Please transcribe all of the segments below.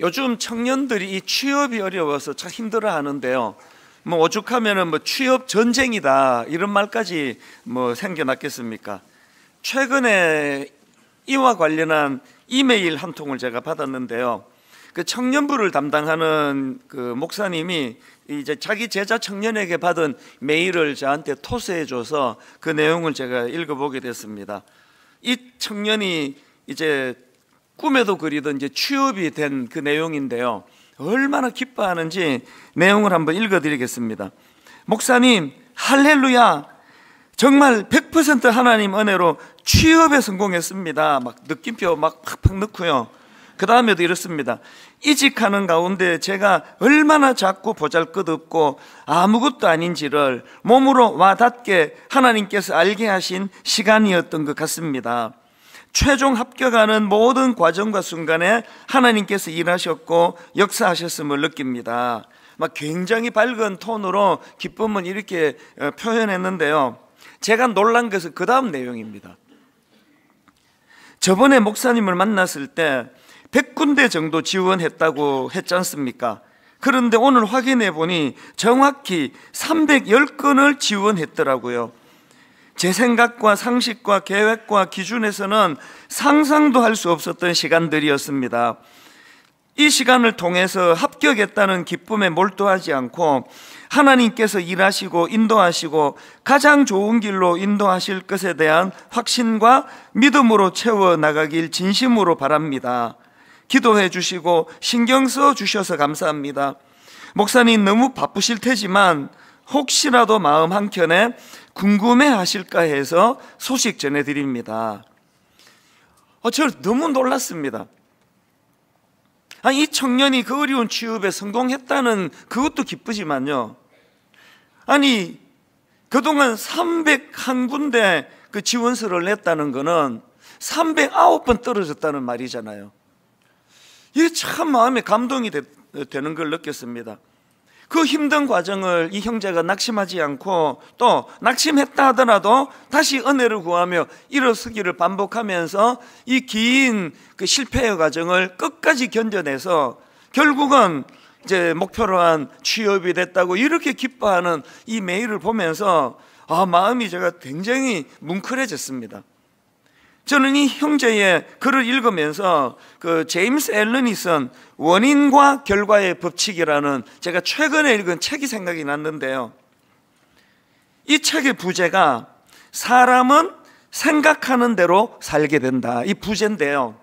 요즘 청년들이 이 취업이 어려워서 참 힘들어 하는데요. 뭐 오죽하면은 뭐 취업 전쟁이다 이런 말까지 뭐 생겨났겠습니까? 최근에 이와 관련한 이메일 한 통을 제가 받았는데요. 그 청년부를 담당하는 그 목사님이 이제 자기 제자 청년에게 받은 메일을 저한테 토스해줘서 그 내용을 제가 읽어보게 됐습니다. 이 청년이 이제 꿈에도 그리던 이제 취업이 된 그 내용인데요. 얼마나 기뻐하는지 내용을 한번 읽어드리겠습니다. 목사님, 할렐루야! 정말 100% 하나님 은혜로 취업에 성공했습니다. 막 느낌표 막 팍팍 넣고요. 그 다음에도 이렇습니다. 이직하는 가운데 제가 얼마나 작고 보잘것없고 아무것도 아닌지를 몸으로 와닿게 하나님께서 알게 하신 시간이었던 것 같습니다. 최종 합격하는 모든 과정과 순간에 하나님께서 일하셨고 역사하셨음을 느낍니다. 막 굉장히 밝은 톤으로 기쁨을 이렇게 표현했는데요. 제가 놀란 것은 그 다음 내용입니다. 저번에 목사님을 만났을 때 100군데 정도 지원했다고 했지 않습니까? 그런데 오늘 확인해 보니 정확히 310건을 지원했더라고요. 제 생각과 상식과 계획과 기준에서는 상상도 할 수 없었던 시간들이었습니다. 이 시간을 통해서 합격했다는 기쁨에 몰두하지 않고 하나님께서 일하시고 인도하시고 가장 좋은 길로 인도하실 것에 대한 확신과 믿음으로 채워나가길 진심으로 바랍니다. 기도해 주시고 신경 써 주셔서 감사합니다. 목사님 너무 바쁘실 테지만 혹시라도 마음 한켠에 궁금해 하실까 해서 소식 전해드립니다. 저 너무 놀랐습니다. 이 청년이 그 어려운 취업에 성공했다는 그것도 기쁘지만요. 아니 그동안 301군데 그 지원서를 냈다는 거는 309번 떨어졌다는 말이잖아요. 이게 참 마음에 감동이 되는 걸 느꼈습니다. 그 힘든 과정을 이 형제가 낙심하지 않고 또 낙심했다 하더라도 다시 은혜를 구하며 일어서기를 반복하면서 이 긴 그 실패의 과정을 끝까지 견뎌내서 결국은 이제 목표로 한 취업이 됐다고 이렇게 기뻐하는 이 메일을 보면서 마음이 제가 굉장히 뭉클해졌습니다. 저는 이 형제의 글을 읽으면서 그 제임스 앨런이 쓴 원인과 결과의 법칙이라는 제가 최근에 읽은 책이 생각이 났는데요. 이 책의 부제가 사람은 생각하는 대로 살게 된다, 이 부제인데요.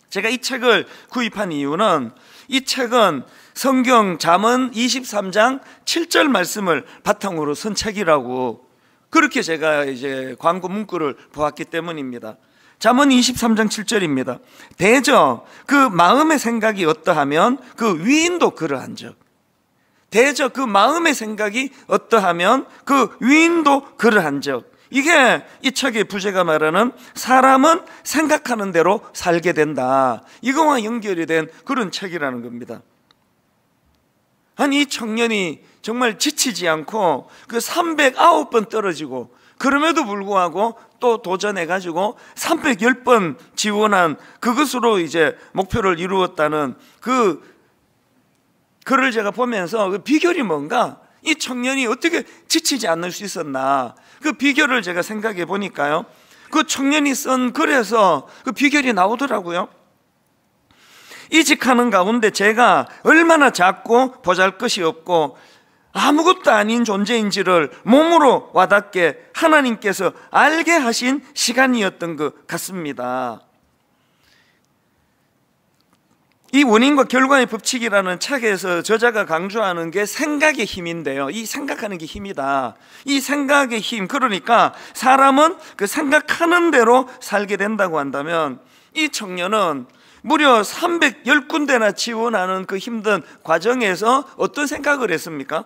제가 이 책을 구입한 이유는 이 책은 성경 잠언 23장 7절 말씀을 바탕으로 쓴 책이라고 그렇게 제가 이제 광고 문구를 보았기 때문입니다. 잠언 23장 7절입니다. 대저 그 마음의 생각이 어떠하면 그 위인도 그러한즉. 대저 그 마음의 생각이 어떠하면 그 위인도 그러한즉. 이게 이 책의 부제가 말하는 사람은 생각하는 대로 살게 된다, 이거와 연결이 된 그런 책이라는 겁니다. 아니 이 청년이 정말 지치지 않고 그 309번 떨어지고 그럼에도 불구하고 또 도전해가지고 310번 지원한 그것으로 이제 목표를 이루었다는 그 글을 제가 보면서 그 비결이 뭔가, 이 청년이 어떻게 지치지 않을 수 있었나, 그 비결을 제가 생각해 보니까요, 그 청년이 쓴 글에서 그 비결이 나오더라고요. 이직하는 가운데 제가 얼마나 작고 보잘것이 없고 아무것도 아닌 존재인지를 몸으로 와닿게 하나님께서 알게 하신 시간이었던 것 같습니다. 이 원인과 결과의 법칙이라는 책에서 저자가 강조하는 게 생각의 힘인데요, 이 생각하는 게 힘이다. 이 생각의 힘, 그러니까 사람은 그 생각하는 대로 살게 된다고 한다면 이 청년은 무려 310군데나 지원하는 그 힘든 과정에서 어떤 생각을 했습니까?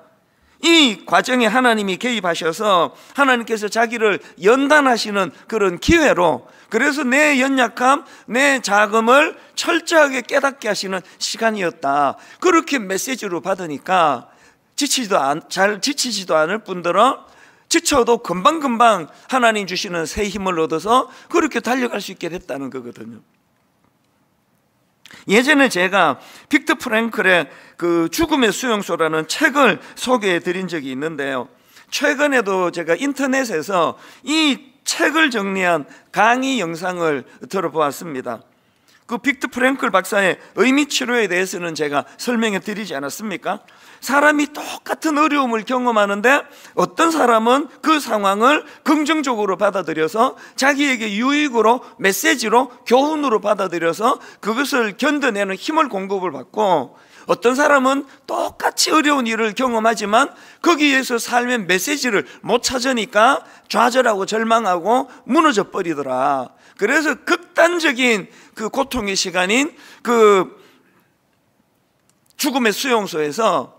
이 과정에 하나님이 개입하셔서 하나님께서 자기를 연단하시는 그런 기회로, 그래서 내 연약함, 내 자금을 철저하게 깨닫게 하시는 시간이었다, 그렇게 메시지로 받으니까 잘 지치지도 않을 뿐더러 지쳐도 금방금방 하나님 주시는 새 힘을 얻어서 그렇게 달려갈 수 있게 됐다는 거거든요. 예전에 제가 빅터 프랭클의 그 죽음의 수용소라는 책을 소개해 드린 적이 있는데요, 최근에도 제가 인터넷에서 이 책을 정리한 강의 영상을 들어보았습니다. 그 빅터 프랭클 박사의 의미 치료에 대해서는 제가 설명해 드리지 않았습니까? 사람이 똑같은 어려움을 경험하는데 어떤 사람은 그 상황을 긍정적으로 받아들여서 자기에게 유익으로, 메시지로, 교훈으로 받아들여서 그것을 견뎌내는 힘을 공급을 받고, 어떤 사람은 똑같이 어려운 일을 경험하지만 거기에서 삶의 메시지를 못 찾으니까 좌절하고 절망하고 무너져 버리더라. 그래서 극단적인 그 고통의 시간인 그 죽음의 수용소에서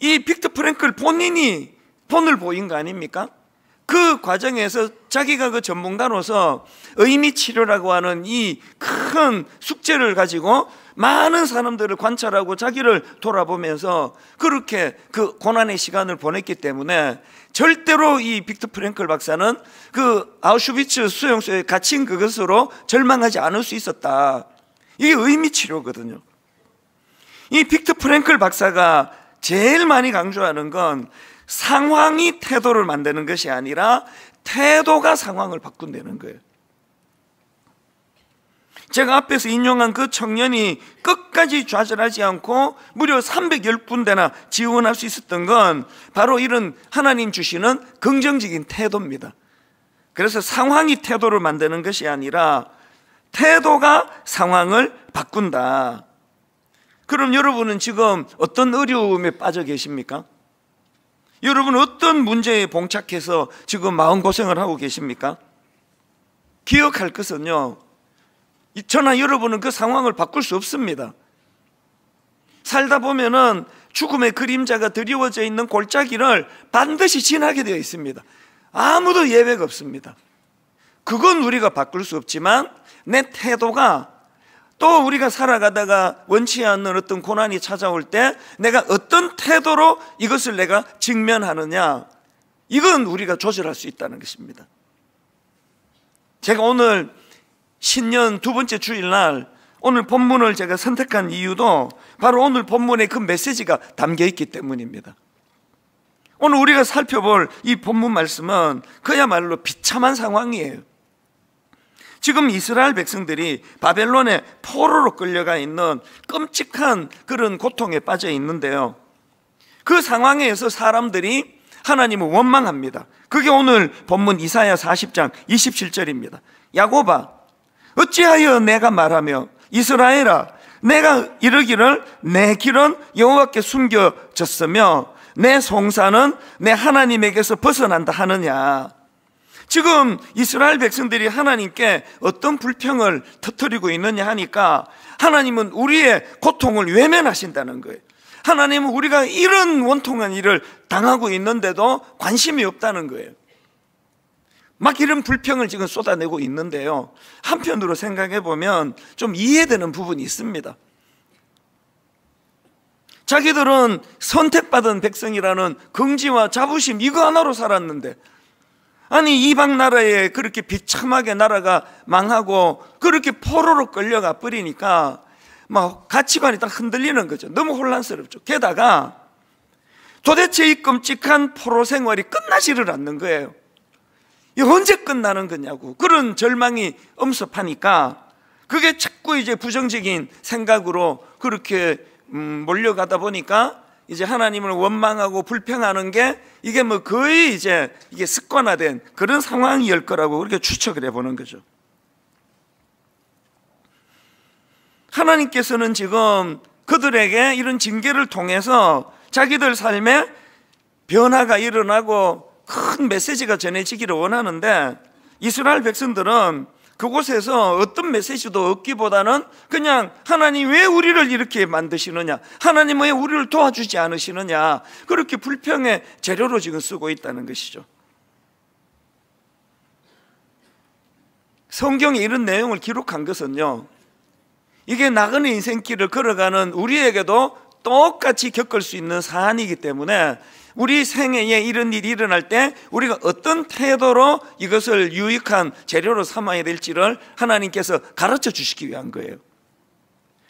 이 빅터 프랭클 본인이 본을 보인 거 아닙니까? 그 과정에서 자기가 그 전문가로서 의미 치료라고 하는 이 큰 숙제를 가지고 많은 사람들을 관찰하고 자기를 돌아보면서 그렇게 그 고난의 시간을 보냈기 때문에 절대로 이 빅터 프랭클 박사는 그 아우슈비츠 수용소에 갇힌 그것으로 절망하지 않을 수 있었다. 이게 의미 치료거든요. 이 빅터 프랭클 박사가 제일 많이 강조하는 건 상황이 태도를 만드는 것이 아니라 태도가 상황을 바꾼다는 거예요. 제가 앞에서 인용한 그 청년이 끝까지 좌절하지 않고 무려 310군데나 지원할 수 있었던 건 바로 이런 하나님 주시는 긍정적인 태도입니다. 그래서 상황이 태도를 만드는 것이 아니라 태도가 상황을 바꾼다. 그럼 여러분은 지금 어떤 어려움에 빠져 계십니까? 여러분 어떤 문제에 봉착해서 지금 마음고생을 하고 계십니까? 기억할 것은요, 저나 여러분은 그 상황을 바꿀 수 없습니다. 살다 보면은 죽음의 그림자가 드리워져 있는 골짜기를 반드시 지나게 되어 있습니다. 아무도 예외가 없습니다. 그건 우리가 바꿀 수 없지만 내 태도가, 또 우리가 살아가다가 원치 않는 어떤 고난이 찾아올 때 내가 어떤 태도로 이것을 내가 직면하느냐, 이건 우리가 조절할 수 있다는 것입니다. 제가 오늘 신년 두 번째 주일날 오늘 본문을 제가 선택한 이유도 바로 오늘 본문에 그 메시지가 담겨 있기 때문입니다. 오늘 우리가 살펴볼 이 본문 말씀은 그야말로 비참한 상황이에요. 지금 이스라엘 백성들이 바벨론의 포로로 끌려가 있는 끔찍한 그런 고통에 빠져 있는데요, 그 상황에서 사람들이 하나님을 원망합니다. 그게 오늘 본문 이사야 40장 27절입니다. 야곱아, 어찌하여 내가 말하며 이스라엘아, 내가 이르기를 내 길은 여호와께 숨겨졌으며 내 송사는 내 하나님에게서 벗어난다 하느냐. 지금 이스라엘 백성들이 하나님께 어떤 불평을 터뜨리고 있느냐 하니까 하나님은 우리의 고통을 외면하신다는 거예요. 하나님은 우리가 이런 원통한 일을 당하고 있는데도 관심이 없다는 거예요. 막 이런 불평을 지금 쏟아내고 있는데요, 한편으로 생각해 보면 좀 이해되는 부분이 있습니다. 자기들은 선택받은 백성이라는 긍지와 자부심 이거 하나로 살았는데, 아니 이방 나라에 그렇게 비참하게 나라가 망하고 그렇게 포로로 끌려가 버리니까 막 가치관이 딱 흔들리는 거죠. 너무 혼란스럽죠. 게다가 도대체 이 끔찍한 포로 생활이 끝나지를 않는 거예요. 이 언제 끝나는 거냐고 그런 절망이 엄습하니까 그게 자꾸 이제 부정적인 생각으로 그렇게 몰려가다 보니까 이제 하나님을 원망하고 불평하는 게 이게 뭐 거의 이제 이게 습관화된 그런 상황일 거라고 그렇게 추측을 해보는 거죠. 하나님께서는 지금 그들에게 이런 징계를 통해서 자기들 삶에 변화가 일어나고 큰 메시지가 전해지기를 원하는데, 이스라엘 백성들은 그곳에서 어떤 메시지도 얻기보다는 그냥 하나님 왜 우리를 이렇게 만드시느냐, 하나님 왜 우리를 도와주지 않으시느냐, 그렇게 불평의 재료로 지금 쓰고 있다는 것이죠. 성경에 이런 내용을 기록한 것은요, 이게 나그네 인생길을 걸어가는 우리에게도 똑같이 겪을 수 있는 사안이기 때문에 우리 생애에 이런 일이 일어날 때 우리가 어떤 태도로 이것을 유익한 재료로 삼아야 될지를 하나님께서 가르쳐 주시기 위한 거예요.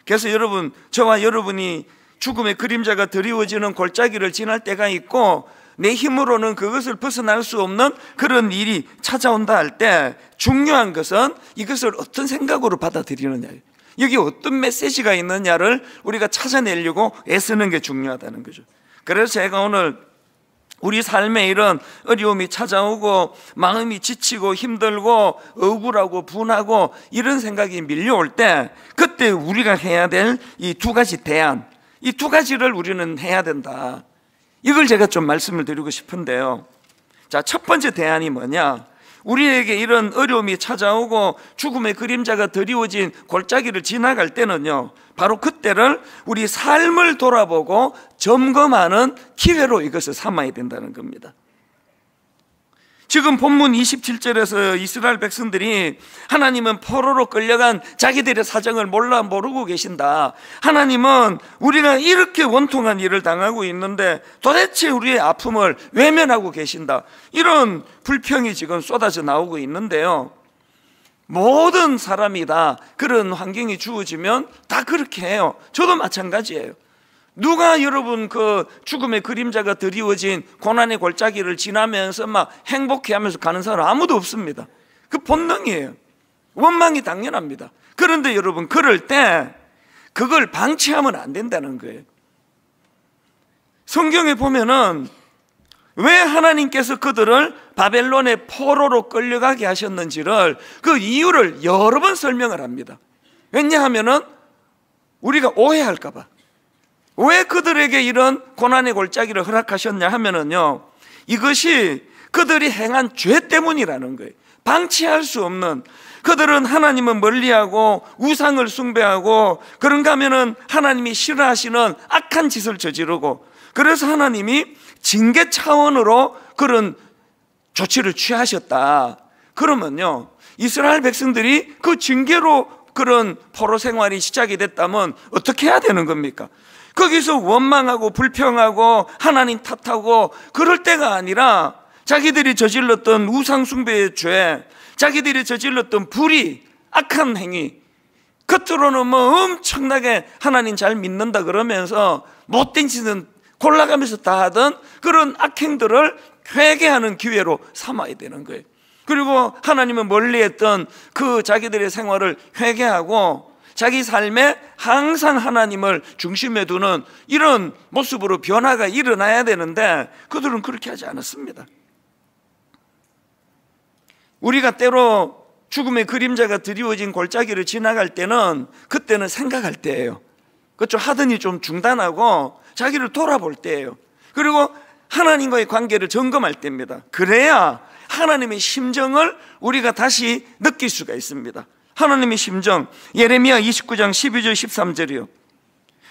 그래서 여러분, 저와 여러분이 죽음의 그림자가 드리워지는 골짜기를 지날 때가 있고 내 힘으로는 그것을 벗어날 수 없는 그런 일이 찾아온다 할 때 중요한 것은 이것을 어떤 생각으로 받아들이느냐예요. 여기 어떤 메시지가 있느냐를 우리가 찾아내려고 애쓰는 게 중요하다는 거죠. 그래서 제가 오늘 우리 삶에 이런 어려움이 찾아오고 마음이 지치고 힘들고 억울하고 분하고 이런 생각이 밀려올 때 그때 우리가 해야 될 이 두 가지 대안, 이 두 가지를 우리는 해야 된다. 이걸 제가 좀 말씀을 드리고 싶은데요. 자, 첫 번째 대안이 뭐냐? 우리에게 이런 어려움이 찾아오고 죽음의 그림자가 드리워진 골짜기를 지나갈 때는요, 바로 그때를 우리 삶을 돌아보고 점검하는 기회로 이것을 삼아야 된다는 겁니다. 지금 본문 27절에서 이스라엘 백성들이 하나님은 포로로 끌려간 자기들의 사정을 모르고 계신다. 하나님은 우리가 이렇게 원통한 일을 당하고 있는데 도대체 우리의 아픔을 외면하고 계신다. 이런 불평이 지금 쏟아져 나오고 있는데요, 모든 사람이 다 그런 환경이 주어지면 다 그렇게 해요. 저도 마찬가지예요. 누가 여러분 그 죽음의 그림자가 드리워진 고난의 골짜기를 지나면서 막 행복해하면서 가는 사람 아무도 없습니다. 그 본능이에요. 원망이 당연합니다. 그런데 여러분, 그럴 때 그걸 방치하면 안 된다는 거예요. 성경에 보면은 왜 하나님께서 그들을 바벨론의 포로로 끌려가게 하셨는지를, 그 이유를 여러 번 설명을 합니다. 왜냐하면은 우리가 오해할까 봐. 왜 그들에게 이런 고난의 골짜기를 허락하셨냐 하면은요, 이것이 그들이 행한 죄 때문이라는 거예요. 방치할 수 없는, 그들은 하나님을 멀리하고 우상을 숭배하고 그런가 하면은 하나님이 싫어하시는 악한 짓을 저지르고, 그래서 하나님이 징계 차원으로 그런 조치를 취하셨다. 그러면요, 이스라엘 백성들이 그 징계로 그런 포로 생활이 시작이 됐다면 어떻게 해야 되는 겁니까? 거기서 원망하고 불평하고 하나님 탓하고 그럴 때가 아니라 자기들이 저질렀던 우상 숭배의 죄, 자기들이 저질렀던 불의, 악한 행위, 겉으로는 뭐 엄청나게 하나님 잘 믿는다 그러면서 못된 짓은 골라가면서 다 하던 그런 악행들을 회개하는 기회로 삼아야 되는 거예요. 그리고 하나님을 멀리했던 그 자기들의 생활을 회개하고 자기 삶에 항상 하나님을 중심에 두는 이런 모습으로 변화가 일어나야 되는데 그들은 그렇게 하지 않았습니다. 우리가 때로 죽음의 그림자가 드리워진 골짜기를 지나갈 때는 그때는 생각할 때예요. 그렇죠? 하더니 좀 중단하고 자기를 돌아볼 때예요. 그리고 하나님과의 관계를 점검할 때입니다. 그래야 하나님의 심정을 우리가 다시 느낄 수가 있습니다. 하나님의 심정, 예레미야 29장 12절 13절이요.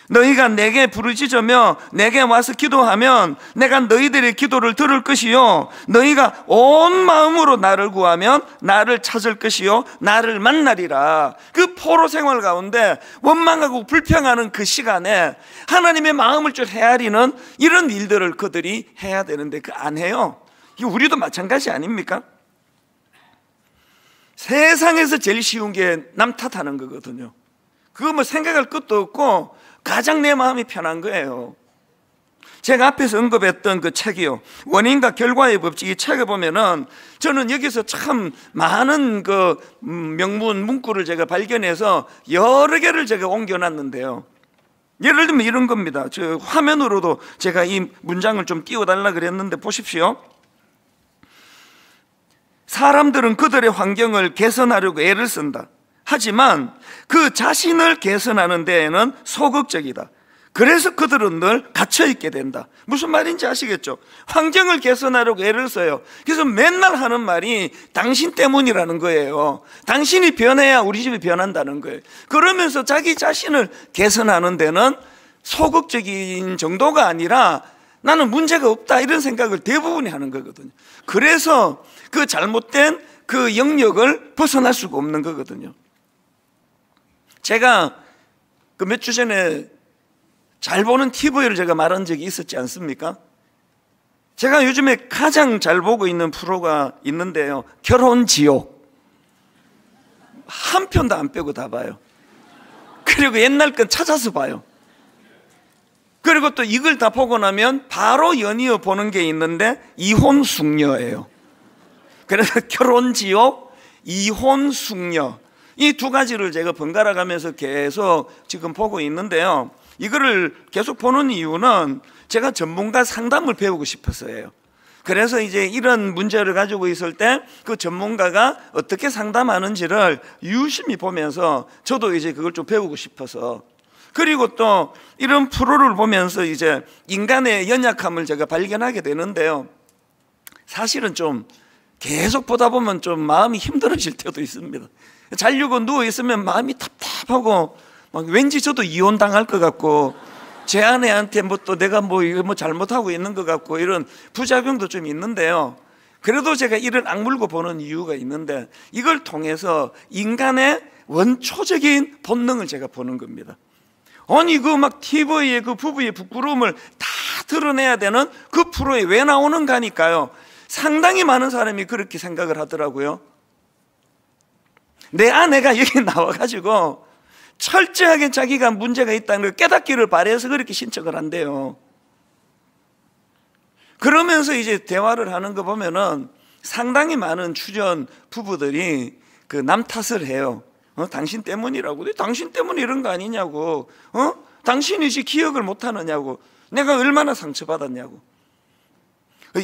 너희가 내게 부르짖으며 내게 와서 기도하면 내가 너희들의 기도를 들을 것이요, 너희가 온 마음으로 나를 구하면 나를 찾을 것이요 나를 만나리라. 그 포로 생활 가운데 원망하고 불평하는 그 시간에 하나님의 마음을 좀 헤아리는 이런 일들을 그들이 해야 되는데 그 안 해요. 이거 우리도 마찬가지 아닙니까? 세상에서 제일 쉬운 게 남 탓하는 거거든요. 그거 뭐 생각할 것도 없고 가장 내 마음이 편한 거예요. 제가 앞에서 언급했던 그 책이요, 원인과 결과의 법칙, 이 책에 보면은 저는 여기서 참 많은 그 명문 문구를 제가 발견해서 여러 개를 제가 옮겨놨는데요. 예를 들면 이런 겁니다. 저 화면으로도 제가 이 문장을 좀 띄워달라 그랬는데 보십시오. 사람들은 그들의 환경을 개선하려고 애를 쓴다. 하지만 그 자신을 개선하는 데에는 소극적이다. 그래서 그들은 늘 갇혀있게 된다. 무슨 말인지 아시겠죠? 환경을 개선하려고 애를 써요. 그래서 맨날 하는 말이 당신 때문이라는 거예요. 당신이 변해야 우리 집이 변한다는 거예요. 그러면서 자기 자신을 개선하는 데는 소극적인 정도가 아니라 나는 문제가 없다 이런 생각을 대부분이 하는 거거든요. 그래서 그 잘못된 그 영역을 벗어날 수가 없는 거거든요. 제가 그 몇 주 전에 잘 보는 TV를 제가 말한 적이 있었지 않습니까? 제가 요즘에 가장 잘 보고 있는 프로가 있는데요, 결혼지옥. 한 편도 안 빼고 다 봐요. 그 그리고 옛날 건 찾아서 봐요. 그리고 또 이걸 다 보고 나면 바로 연이어 보는 게 있는데 이혼 숙녀예요. 그래서 결혼 지옥, 이혼 숙녀, 이 두 가지를 제가 번갈아 가면서 계속 지금 보고 있는데요. 이거를 계속 보는 이유는 제가 전문가 상담을 배우고 싶어서예요. 그래서 이제 이런 문제를 가지고 있을 때 그 전문가가 어떻게 상담하는지를 유심히 보면서 저도 이제 그걸 좀 배우고 싶어서, 그리고 또 이런 프로를 보면서 이제 인간의 연약함을 제가 발견하게 되는데요. 사실은 좀 계속 보다 보면 좀 마음이 힘들어질 때도 있습니다. 자려고 누워있으면 마음이 답답하고 막 왠지 저도 이혼당할 것 같고 제 아내한테 뭐 또 내가 뭐 잘못하고 있는 것 같고 이런 부작용도 좀 있는데요. 그래도 제가 이를 악물고 보는 이유가 있는데, 이걸 통해서 인간의 원초적인 본능을 제가 보는 겁니다. 아니 그 막 TV에 그 부부의 부끄러움을 다 드러내야 되는 그 프로에 왜 나오는가 하니까요, 상당히 많은 사람이 그렇게 생각을 하더라고요. 내 아내가 여기 나와가지고 철저하게 자기가 문제가 있다는 걸 깨닫기를 바라서 그렇게 신청을 한대요. 그러면서 이제 대화를 하는 거 보면은 상당히 많은 출연 부부들이 그 남 탓을 해요. 당신 때문이라고. 당신 때문에 이런 거 아니냐고. 당신이 기억을 못 하느냐고. 내가 얼마나 상처받았냐고.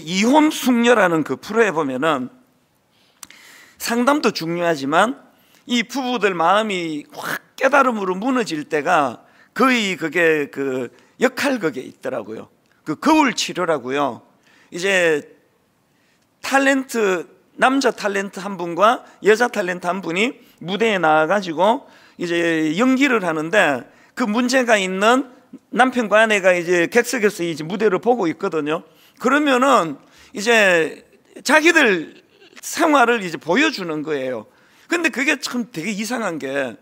이혼 숙녀라는 그 프로에 보면은 상담도 중요하지만 이 부부들 마음이 확 깨달음으로 무너질 때가 거의 그게 그 역할극에 있더라고요. 그 거울 치료라고요. 이제 탤런트, 남자 탤런트 한 분과 여자 탤런트 한 분이 무대에 나와가지고 이제 연기를 하는데, 그 문제가 있는 남편과 아내가 이제 객석에서 이제 무대를 보고 있거든요. 그러면은 이제 자기들 생활을 이제 보여주는 거예요. 근데 그게 참 되게 이상한 게,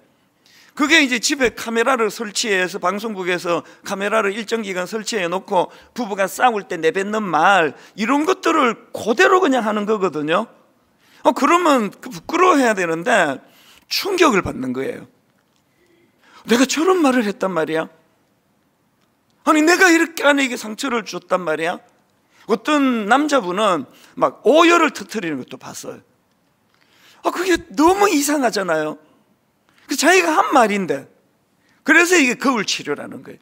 그게 이제 집에 카메라를 설치해서 방송국에서 카메라를 일정 기간 설치해 놓고 부부가 싸울 때 내뱉는 말, 이런 것들을 그대로 그냥 하는 거거든요. 그러면 부끄러워해야 되는데 충격을 받는 거예요. 내가 저런 말을 했단 말이야? 아니 내가 이렇게 아내에게 상처를 줬단 말이야? 어떤 남자분은 막 오열을 터뜨리는 것도 봤어요. 그게 너무 이상하잖아요. 자기가 한 말인데. 그래서 이게 거울 치료라는 거예요.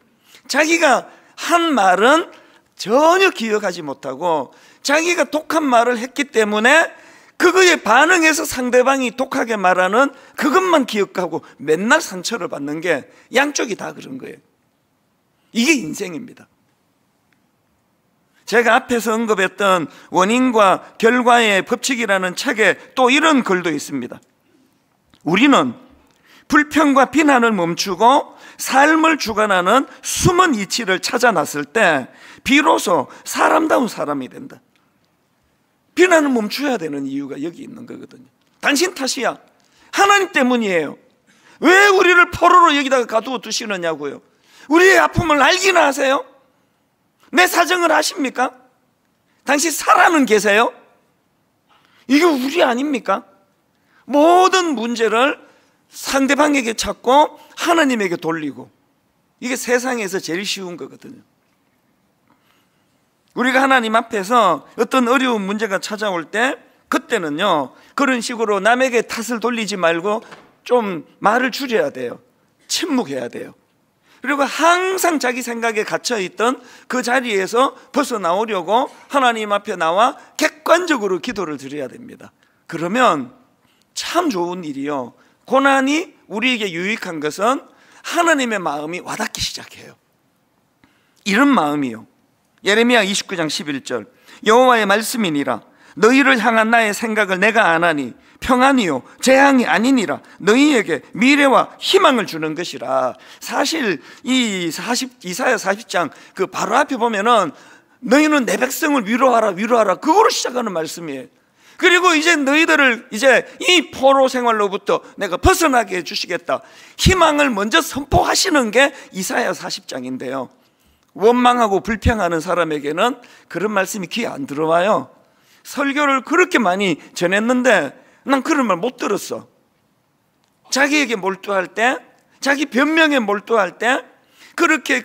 자기가 한 말은 전혀 기억하지 못하고 자기가 독한 말을 했기 때문에 그거에 반응해서 상대방이 독하게 말하는 그것만 기억하고 맨날 상처를 받는 게 양쪽이 다 그런 거예요. 이게 인생입니다. 제가 앞에서 언급했던 원인과 결과의 법칙이라는 책에 또 이런 글도 있습니다. 우리는 불평과 비난을 멈추고 삶을 주관하는 숨은 이치를 찾아 놨을 때 비로소 사람다운 사람이 된다. 비난을 멈춰야 되는 이유가 여기 있는 거거든요. 당신 탓이야. 하나님 때문이에요. 왜 우리를 포로로 여기다가 가두어 두시느냐고요. 우리의 아픔을 알기나 하세요? 내 사정을 아십니까? 당신 살아는 계세요? 이게 우리 아닙니까? 모든 문제를 상대방에게 찾고 하나님에게 돌리고, 이게 세상에서 제일 쉬운 거거든요. 우리가 하나님 앞에서 어떤 어려운 문제가 찾아올 때 그때는요, 그런 식으로 남에게 탓을 돌리지 말고 좀 말을 줄여야 돼요. 침묵해야 돼요. 그리고 항상 자기 생각에 갇혀있던 그 자리에서 벗어나오려고 하나님 앞에 나와 객관적으로 기도를 드려야 됩니다. 그러면 참 좋은 일이요, 고난이 우리에게 유익한 것은 하나님의 마음이 와닿기 시작해요. 이런 마음이요. 예레미야 29장 11절, 여호와의 말씀이니라. 너희를 향한 나의 생각을 내가 아나니 평안이요 재앙이 아니니라. 너희에게 미래와 희망을 주는 것이라. 사실 이 이사야 40장 그 바로 앞에 보면은 너희는 내 백성을 위로하라 위로하라, 그거로 시작하는 말씀이에요. 그리고 이제 너희들을 이제 이 포로 생활로부터 내가 벗어나게 해주시겠다, 희망을 먼저 선포하시는 게 이사야 40장인데요 원망하고 불평하는 사람에게는 그런 말씀이 귀에 안 들어와요. 설교를 그렇게 많이 전했는데 난 그런 말 못 들었어. 자기에게 몰두할 때 자기 변명에 몰두할 때, 그렇게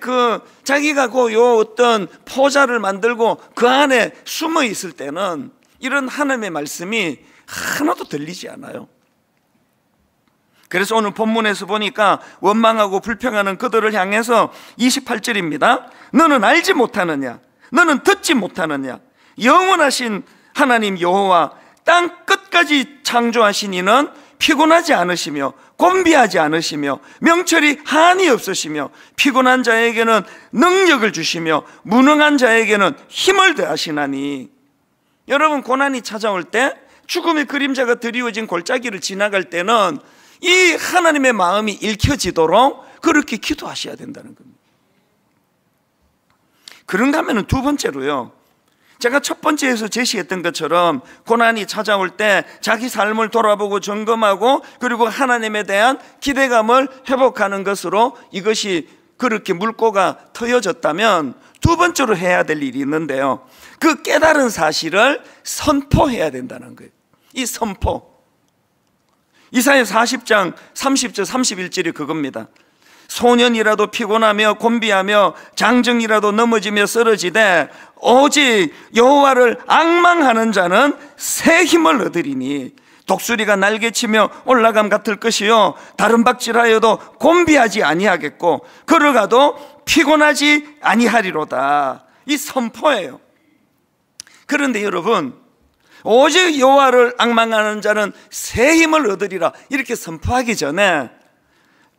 자기가 요 어떤 포자를 만들고 그 안에 숨어 있을 때는 이런 하나님의 말씀이 하나도 들리지 않아요. 그래서 오늘 본문에서 보니까 원망하고 불평하는 그들을 향해서 28절입니다. 너는 알지 못하느냐? 너는 듣지 못하느냐? 영원하신 하나님 여호와 땅 끝까지 창조하신 이는 피곤하지 않으시며 곤비하지 않으시며 명철이 한이 없으시며 피곤한 자에게는 능력을 주시며 무능한 자에게는 힘을 더하시나니. 여러분, 고난이 찾아올 때, 죽음의 그림자가 드리워진 골짜기를 지나갈 때는 이 하나님의 마음이 읽혀지도록 그렇게 기도하셔야 된다는 겁니다. 그런가 하면 두 번째로요, 제가 첫 번째에서 제시했던 것처럼 고난이 찾아올 때 자기 삶을 돌아보고 점검하고 그리고 하나님에 대한 기대감을 회복하는 것으로 이것이 그렇게 물꼬가 트여졌다면, 두 번째로 해야 될 일이 있는데요, 그 깨달은 사실을 선포해야 된다는 거예요. 이 선포, 이사야 40장 30절 31절이 그겁니다. 소년이라도 피곤하며 곤비하며 장정이라도 넘어지며 쓰러지되 오직 여호와를 앙망하는 자는 새 힘을 얻으리니 독수리가 날개치며 올라감 같을 것이요 다른 박질하여도 곤비하지 아니하겠고 걸어가도 피곤하지 아니하리로다. 이 선포예요. 그런데 여러분, 오직 여호와를 앙망하는 자는 새 힘을 얻으리라 이렇게 선포하기 전에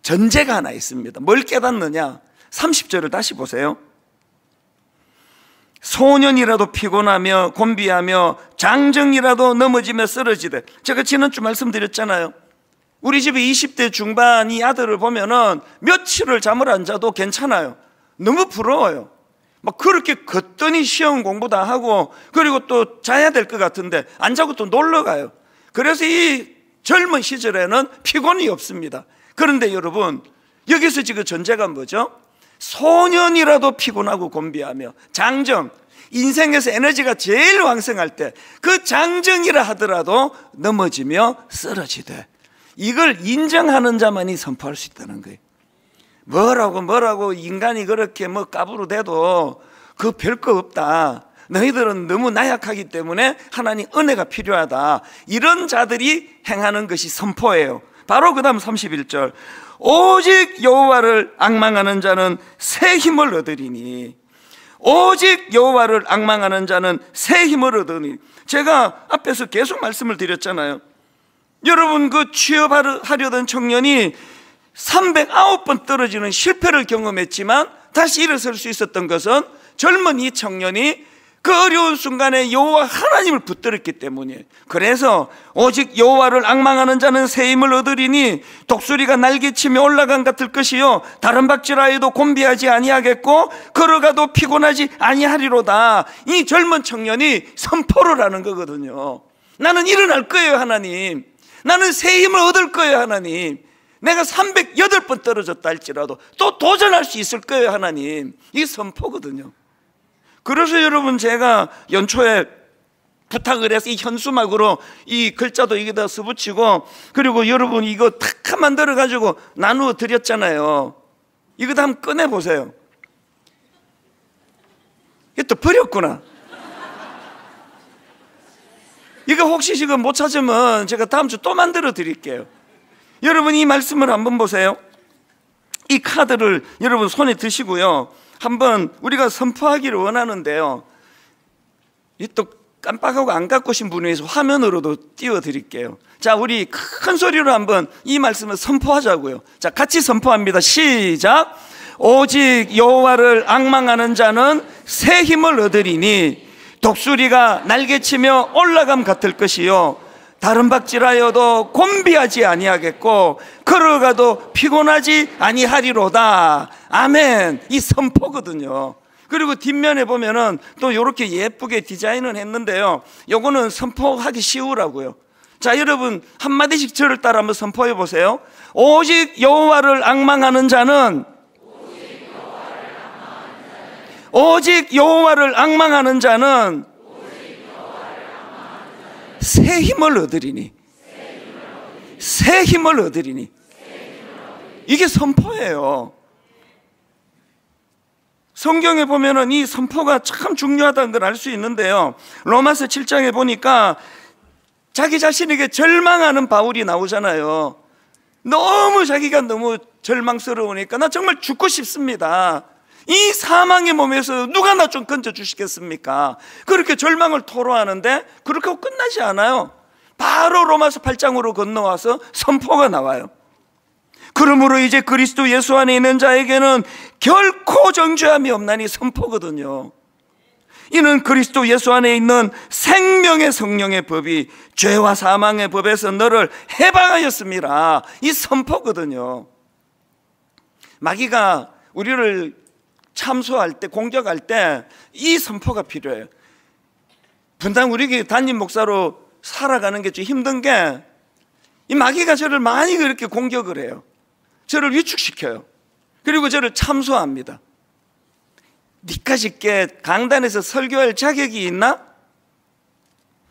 전제가 하나 있습니다. 뭘 깨닫느냐? 30절을 다시 보세요. 소년이라도 피곤하며 곤비하며 장정이라도 넘어지며 쓰러지되, 제가 지난주 말씀드렸잖아요. 우리 집에 20대 중반 이 아들을 보면은 며칠을 잠을 안 자도 괜찮아요. 너무 부러워요. 막 그렇게 걷더니 시험 공부 다 하고 그리고 또 자야 될 것 같은데 안 자고 또 놀러 가요. 그래서 이 젊은 시절에는 피곤이 없습니다. 그런데 여러분, 여기서 지금 전제가 뭐죠? 소년이라도 피곤하고 곤비하며 장정, 인생에서 에너지가 제일 왕성할 때 그 장정이라 하더라도 넘어지며 쓰러지되, 이걸 인정하는 자만이 선포할 수 있다는 거예요. 뭐라고 인간이 그렇게 까부르대도 그 별거 없다, 너희들은 너무 나약하기 때문에 하나님 은혜가 필요하다, 이런 자들이 행하는 것이 선포예요. 바로 그 다음 31절, 오직 여호와를 앙망하는 자는 새 힘을 얻으리니. 오직 여호와를 앙망하는 자는 새 힘을 얻으니. 제가 앞에서 계속 말씀을 드렸잖아요. 여러분, 그 취업하려던 청년이 309번 떨어지는 실패를 경험했지만 다시 일어설 수 있었던 것은 젊은 이 청년이 그 어려운 순간에 여호와 하나님을 붙들었기 때문이에요. 그래서 오직 여호와를 앙망하는 자는 새 힘을 얻으리니 독수리가 날개치며 올라간 같을 것이요 다른 박질하여도 곤비하지 아니하겠고 걸어가도 피곤하지 아니하리로다. 이 젊은 청년이 선포를 하는 거거든요. 나는 일어날 거예요, 하나님. 나는 새 힘을 얻을 거예요, 하나님. 내가 308번 떨어졌다 할지라도 또 도전할 수 있을 거예요, 하나님. 이게 선포거든요. 그래서 여러분, 제가 연초에 부탁을 해서 이 현수막으로 이 글자도 여기다 써붙이고, 그리고 여러분 이거 탁 만들어 가지고 나누어 드렸잖아요. 이거 다 한번 꺼내보세요. 이게 또 버렸구나. 이거 혹시 지금 못 찾으면 제가 다음 주 또 만들어 드릴게요. 여러분, 이 말씀을 한번 보세요. 이 카드를 여러분 손에 드시고요, 한번 우리가 선포하기를 원하는데요, 이 또 깜빡하고 안 갖고 오신 분을 위해서 화면으로도 띄워드릴게요. 자, 우리 큰 소리로 한번 이 말씀을 선포하자고요. 자, 같이 선포합니다. 시작. 오직 여호와를 앙망하는 자는 새 힘을 얻으리니 독수리가 날개치며 올라감 같을 것이요 다른 박질하여도 곤비하지 아니하겠고 걸어가도 피곤하지 아니하리로다. 아멘. 이 선포거든요. 그리고 뒷면에 보면은 또 이렇게 예쁘게 디자인을 했는데요, 요거는 선포하기 쉬우라고요. 자, 여러분 한마디씩 저를 따라 한번 선포해 보세요. 오직 여호와를 앙망하는 자는 오직 여호와를 앙망하는 자는 새 힘을 얻으리니. 새 힘을 얻으리니. 이게 선포예요. 성경에 보면은 이 선포가 참 중요하다는 걸 알 수 있는데요, 로마서 7장에 보니까 자기 자신에게 절망하는 바울이 나오잖아요. 너무 자기가 너무 절망스러우니까 나 정말 죽고 싶습니다. 이 사망의 몸에서 누가 나 좀 건져 주시겠습니까? 그렇게 절망을 토로하는데 그렇게 하고 끝나지 않아요. 바로 로마서 8장으로 건너와서 선포가 나와요. 그러므로 이제 그리스도 예수 안에 있는 자에게는 결코 정죄함이 없나니 선포거든요. 이는 그리스도 예수 안에 있는 생명의 성령의 법이 죄와 사망의 법에서 너를 해방하였습니다. 이 선포거든요. 마귀가 우리를 참소할 때, 공격할 때 이 선포가 필요해요. 분당 우리 교회 담임 목사로 살아가는 게 좀 힘든 게, 이 마귀가 저를 많이 그렇게 공격을 해요. 저를 위축시켜요. 그리고 저를 참소합니다. 니까짓 게 강단에서 설교할 자격이 있나?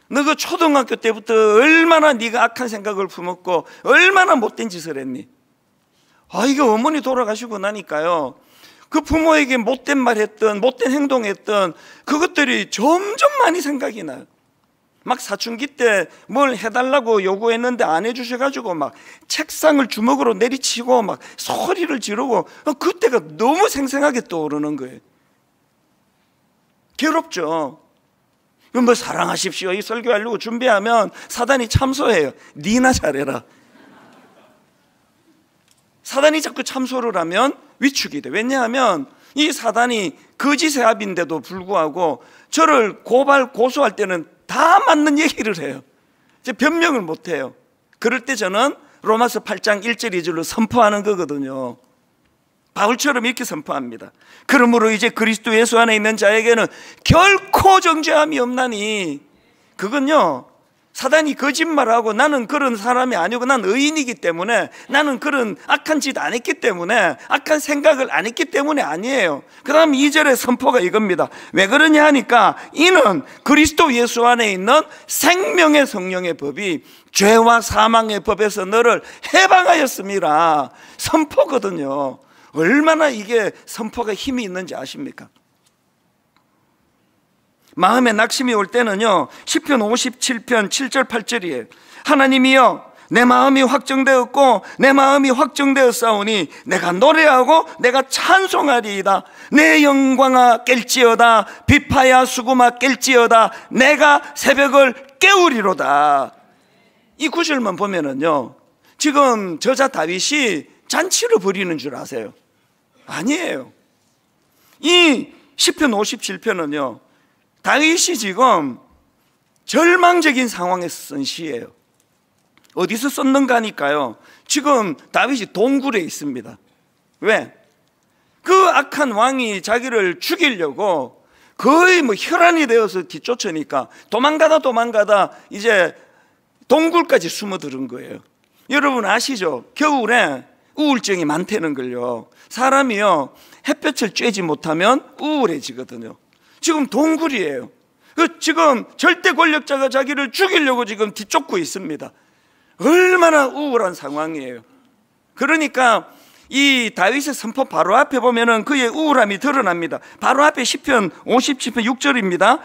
너 그 초등학교 때부터 얼마나 네가 악한 생각을 품었고 얼마나 못된 짓을 했니? 이게 어머니 돌아가시고 나니까요, 그 부모에게 못된 말 했던, 못된 행동했던 그것들이 점점 많이 생각이 나요. 막 사춘기 때 뭘 해달라고 요구했는데 안 해주셔가지고 막 책상을 주먹으로 내리치고 막 소리를 지르고, 그때가 너무 생생하게 떠오르는 거예요. 괴롭죠. 뭐 사랑하십시오 이 설교하려고 준비하면 사단이 참소해요. 니나 잘해라. 사단이 자꾸 참소를 하면 위축이 돼. 왜냐하면 이 사단이 거짓의 압인데도 불구하고 저를 고소할 때는 다 맞는 얘기를 해요. 이제 변명을 못 해요. 그럴 때 저는 로마서 8장 1절 2절로 선포하는 거거든요. 바울처럼 이렇게 선포합니다. 그러므로 이제 그리스도 예수 안에 있는 자에게는 결코 정죄함이 없나니, 그건요, 사단이 거짓말하고 나는 그런 사람이 아니고 난 의인이기 때문에, 나는 그런 악한 짓 안 했기 때문에, 악한 생각을 안 했기 때문에 아니에요. 그 다음 2절의 선포가 이겁니다. 왜 그러냐 하니까, 이는 그리스도 예수 안에 있는 생명의 성령의 법이 죄와 사망의 법에서 너를 해방하였습니다. 선포거든요. 얼마나 이게 선포가 힘이 있는지 아십니까? 마음에 낙심이 올 때는요, 시편 57편 7절 8절이에요. 하나님이여, 내 마음이 확정되었고 내 마음이 확정되었사오니 내가 노래하고 내가 찬송하리이다. 내 영광아 깰지어다. 비파야 수구마 깰지어다. 내가 새벽을 깨우리로다. 이 구절만 보면은요, 지금 저자 다윗이 잔치를 벌이는 줄 아세요? 아니에요. 이 시편 57편은요, 다윗이 지금 절망적인 상황에서 쓴 시예요. 어디서 썼는가 하니까요, 지금 다윗이 동굴에 있습니다. 왜? 그 악한 왕이 자기를 죽이려고 거의 혈안이 되어서 뒤쫓으니까 도망가다 이제 동굴까지 숨어들은 거예요. 여러분 아시죠? 겨울에 우울증이 많다는 걸요. 사람이요, 햇볕을 쬐지 못하면 우울해지거든요. 지금 동굴이에요. 지금 절대 권력자가 자기를 죽이려고 지금 뒤쫓고 있습니다. 얼마나 우울한 상황이에요. 그러니까 이 다윗의 선포 바로 앞에 보면은 그의 우울함이 드러납니다. 바로 앞에 시편 57편 6절입니다.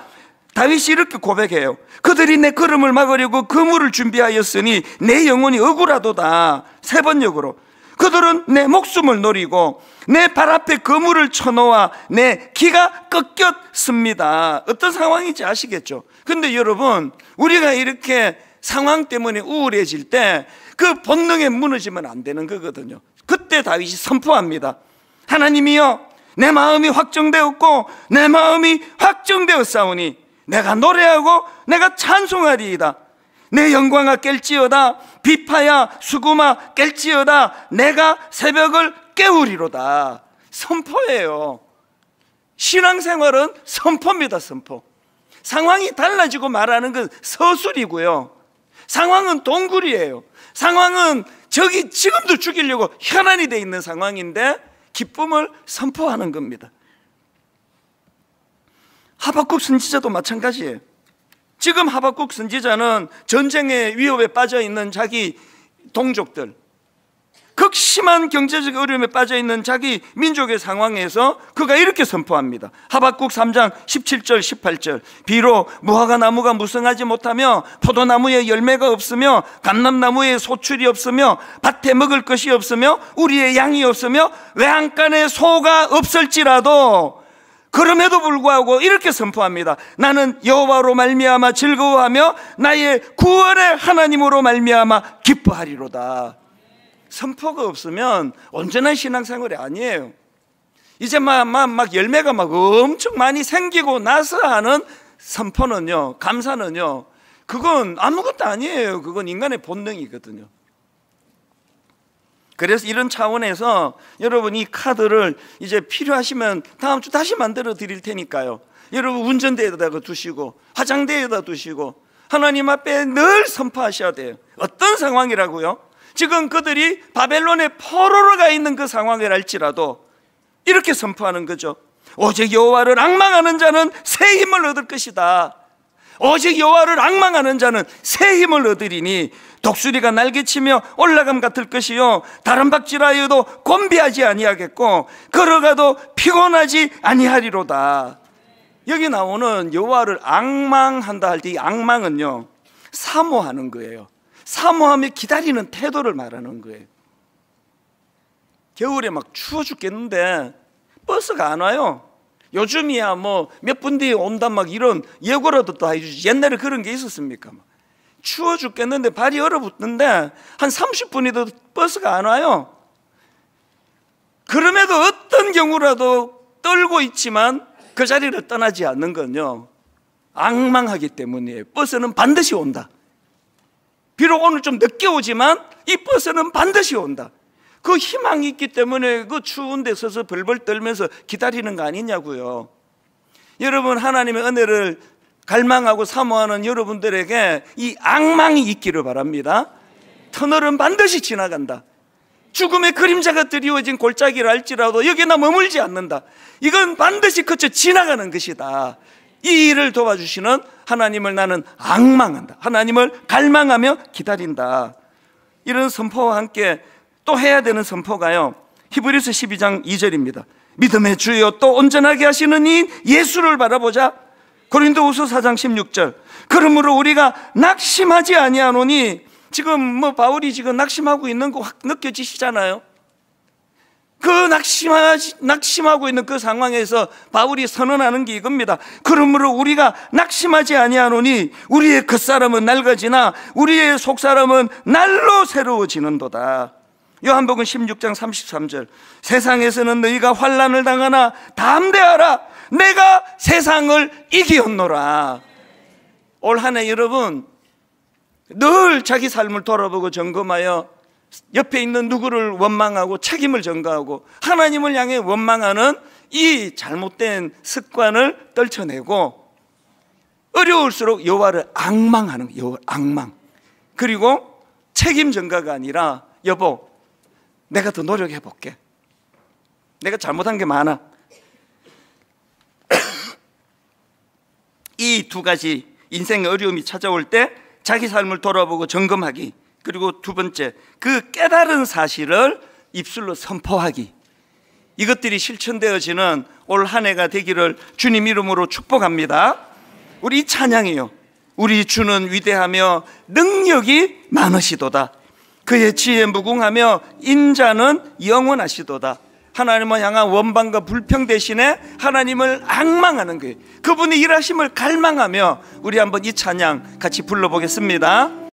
다윗이 이렇게 고백해요. 그들이 내 걸음을 막으려고 그물을 준비하였으니 내 영혼이 억울하도다. 세 번역으로, 그들은 내 목숨을 노리고 내 발 앞에 그물을 쳐놓아 내 기가 꺾였습니다. 어떤 상황인지 아시겠죠? 근데 여러분, 우리가 이렇게 상황 때문에 우울해질 때 그 본능에 무너지면 안 되는 거거든요. 그때 다윗이 선포합니다. 하나님이여, 내 마음이 확정되었고 내 마음이 확정되었사오니 내가 노래하고 내가 찬송하리이다. 내 영광아 깰지어다. 비파야 수구마 깰지어다. 내가 새벽을 깨우리로다. 선포예요. 신앙생활은 선포입니다. 선포. 상황이 달라지고 말하는 건 서술이고요, 상황은 동굴이에요. 상황은 적이 지금도 죽이려고 혈안이 돼 있는 상황인데 기쁨을 선포하는 겁니다. 하박국 선지자도 마찬가지예요. 지금 하박국 선지자는 전쟁의 위협에 빠져 있는 자기 동족들, 그 극심한 경제적 어려움에 빠져있는 자기 민족의 상황에서 그가 이렇게 선포합니다. 하박국 3장 17절 18절 비록 무화과 나무가 무성하지 못하며 포도나무에 열매가 없으며 감람나무에 소출이 없으며 밭에 먹을 것이 없으며 우리의 양이 없으며 외양간에 소가 없을지라도 그럼에도 불구하고 이렇게 선포합니다. 나는 여호와로 말미암아 즐거워하며 나의 구원의 하나님으로 말미암아 기뻐하리로다. 선포가 없으면 온전한 신앙생활이 아니에요. 이제 막 열매가 막 엄청 많이 생기고 나서 하는 선포는요, 감사는요, 그건 아무것도 아니에요. 그건 인간의 본능이거든요. 그래서 이런 차원에서 여러분 이 카드를 이제 필요하시면 다음 주 다시 만들어 드릴 테니까요. 여러분 운전대에다가 두시고 화장대에다 두시고 하나님 앞에 늘 선포하셔야 돼요. 어떤 상황이라고요? 지금 그들이 바벨론의 포로로 가 있는 그 상황을 알지라도 이렇게 선포하는 거죠. 오직 여호와를 앙망하는 자는 새 힘을 얻을 것이다. 오직 여호와를 앙망하는 자는 새 힘을 얻으리니 독수리가 날개치며 올라감 같을 것이요 다른 박질하여도 곤비하지 아니하겠고 걸어가도 피곤하지 아니하리로다. 여기 나오는 여호와를 앙망한다 할 때 이 앙망은요 사모하는 거예요. 사모하며 기다리는 태도를 말하는 거예요. 겨울에 막 추워 죽겠는데 버스가 안 와요. 요즘이야 뭐 몇 분 뒤에 온다 막 이런 예고라도 또 해주지. 옛날에 그런 게 있었습니까? 추워 죽겠는데 발이 얼어붙는데 한 30분이도 버스가 안 와요. 그럼에도 어떤 경우라도 떨고 있지만 그 자리를 떠나지 않는 건요 앙망하기 때문이에요. 버스는 반드시 온다. 비록 오늘 좀 늦게 오지만 이 버스는 반드시 온다. 그 희망이 있기 때문에 그 추운 데 서서 벌벌 떨면서 기다리는 거 아니냐고요. 여러분 하나님의 은혜를 갈망하고 사모하는 여러분들에게 이 앙망이 있기를 바랍니다. 터널은 반드시 지나간다. 죽음의 그림자가 드리워진 골짜기를 알지라도 여기나 머물지 않는다. 이건 반드시 거쳐 지나가는 것이다. 이 일을 도와주시는 하나님을 나는 앙망한다. 하나님을 갈망하며 기다린다. 이런 선포와 함께 또 해야 되는 선포가요 히브리서 12장 2절입니다. 믿음의 주여 또 온전하게 하시는 이 예수를 바라보자. 고린도후서 4장 16절 그러므로 우리가 낙심하지 아니하노니 지금 뭐 바울이 지금 낙심하고 있는 거 확 느껴지시잖아요. 그 낙심하고 있는 그 상황에서 바울이 선언하는 게 이겁니다. 그러므로 우리가 낙심하지 아니하노니 우리의 겉사람은 낡아지나 우리의 속사람은 날로 새로워지는도다. 요한복음 16장 33절 세상에서는 너희가 환난을 당하나 담대하라 내가 세상을 이기었노라. 올 한 해 여러분 늘 자기 삶을 돌아보고 점검하여 옆에 있는 누구를 원망하고 책임을 전가하고 하나님을 향해 원망하는 이 잘못된 습관을 떨쳐내고 어려울수록 여호와를 앙망하는 여호와 앙망. 그리고 책임 전가가 아니라 여보 내가 더 노력해 볼게. 내가 잘못한 게 많아. 이 두 가지 인생의 어려움이 찾아올 때 자기 삶을 돌아보고 점검하기, 그리고 두 번째 그 깨달은 사실을 입술로 선포하기, 이것들이 실천되어지는 올 한 해가 되기를 주님 이름으로 축복합니다. 우리 이 찬양이요 우리 주는 위대하며 능력이 많으시도다. 그의 지혜 무궁하며 인자는 영원하시도다. 하나님을 향한 원망과 불평 대신에 하나님을 앙망하는 거예요. 그분의 일하심을 갈망하며 우리 한번 이 찬양 같이 불러보겠습니다.